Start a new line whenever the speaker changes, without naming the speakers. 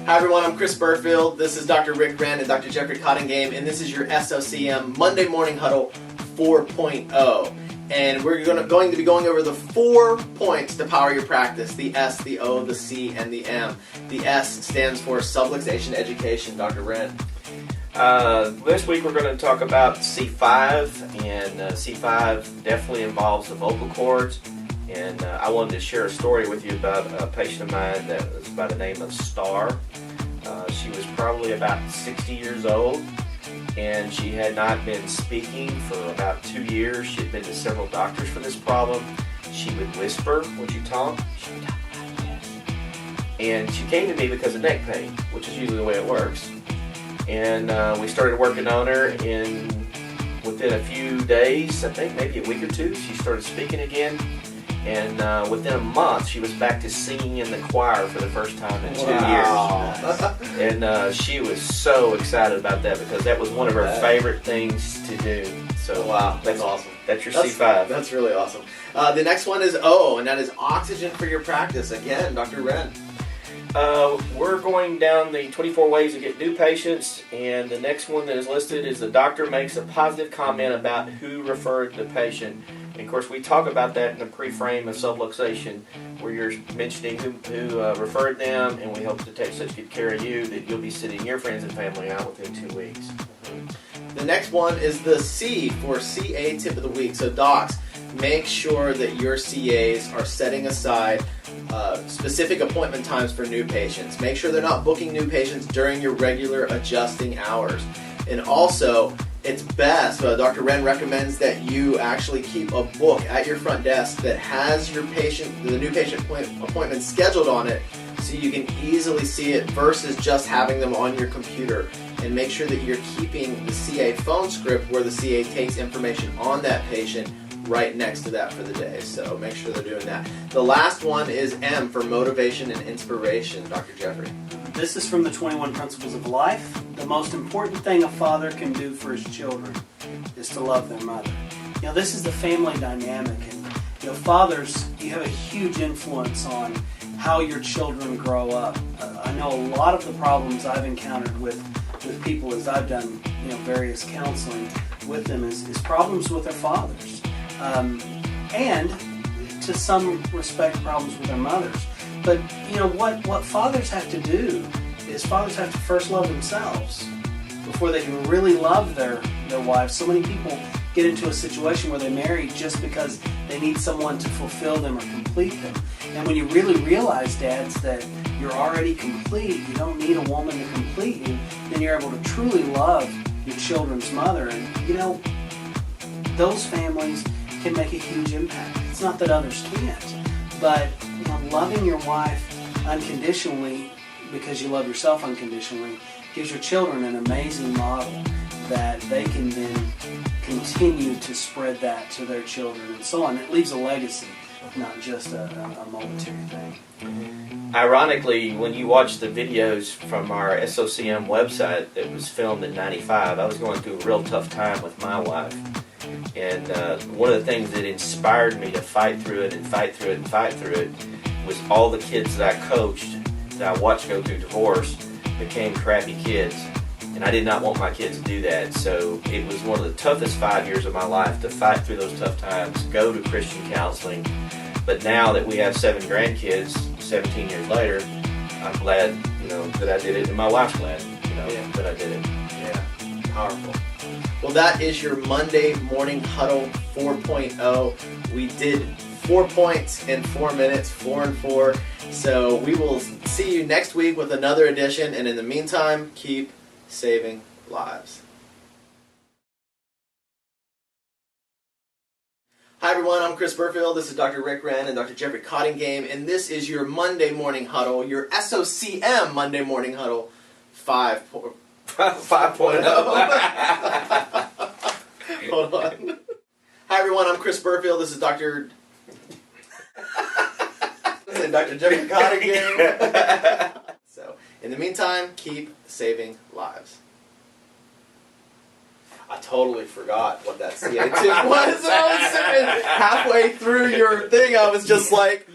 Hi everyone, I'm Chris Burfield. This is Dr. Rick Rand and Dr. Jeffrey Cottingham, and this is your SOCM Monday Morning Huddle 4.0. And we're going to be going over the 4 points to power your practice: the S, the O, the C, and the M. The S stands for subluxation education. Dr. Rand.
This week we're going to talk about C5, and C5 definitely involves the vocal cords. And I wanted to share a story with you about a patient of mine that was by the name of Star. She was probably about 60 years old, and she had not been speaking for about 2 years. She had been to several doctors for this problem. She would whisper when she talked. She would talk like this. And she came to me because of neck pain, which is usually the way it works. And we started working on her, and within a few days, I think maybe a week or two, she started speaking again. And within a month, she was back to singing in the choir for the first time in 2 years. And she was so excited about that because that was one of her favorite things to do. So
wow, that's awesome.
That's your C5.
That's really awesome. The next one is O, and that is oxygen for your practice. Again, Dr. Wren.
We're going down the 24 ways to get new patients, and the next one that is listed is the doctor makes a positive comment about who referred the patient. And of course, we talk about that in the pre-frame of subluxation, where you're mentioning who referred them, and we hope to take such good care of you that you'll be sitting your friends and family out within 2 weeks.
The next one is the C for CA tip of the week. So docs, make sure that your CAs are setting aside specific appointment times for new patients. Make sure they're not booking new patients during your regular adjusting hours. And also, it's best, Dr. Wren recommends that you actually keep a book at your front desk that has your the new patient appointment scheduled on it, so you can easily see it versus just having them on your computer. And make sure that you're keeping the CA phone script where the CA takes information on that patient right next to that for the day. So make sure they're doing that. The last one is M for motivation and inspiration. Dr. Jeffrey.
This is from the 21 Principles of Life. The most important thing a father can do for his children is to love their mother. You know, this is the family dynamic, and you know, fathers, you have a huge influence on how your children grow up. I know a lot of the problems I've encountered with people as I've done, you know, various counseling with them is problems with their fathers, and to some respect problems with their mothers. But you know what fathers have to do is fathers have to first love themselves before they can really love their wives. So many people get into a situation where they marry just because they need someone to fulfill them or complete them. And when you really realize, dads, that you're already complete, you don't need a woman to complete you, then you're able to truly love your children's mother. And you know, those families can make a huge impact. It's not that others can't, but you know, loving your wife unconditionally because you love yourself unconditionally gives your children an amazing model that they can then continue to spread that to their children and so on. It leaves a legacy, not just a momentary thing.
Ironically, when you watch the videos from our SOCM website that was filmed in '95, I was going through a real tough time with my wife. And one of the things that inspired me to fight through it and fight through it and fight through it was all the kids that I coached, that I watched go through divorce, became crappy kids. And I did not want my kids to do that. So it was one of the toughest 5 years of my life to fight through those tough times, go to Christian counseling. But now that we have 7 grandkids, 17 years later, I'm glad, you know, that I did it, and my wife's glad, you know, that I did it.
Yeah, powerful. Well, that is your Monday Morning Huddle 4.0. We did 4 points in 4 minutes, 4 and 4. So we will see you next week with another edition. And in the meantime, keep saving lives. Hi everyone, I'm Chris Burfield. This is Dr. Rick Rand and Dr. Jeffrey Cottingham. And this is your Monday Morning Huddle, your SOCM Monday Morning Huddle 5.0. Hold on. Hi everyone, I'm Chris Burfield. This is Dr. Jeffrey Cottingham. So, in the meantime, keep saving lives. I totally forgot what that CA tip was. I was sitting halfway through your thing. I was just like...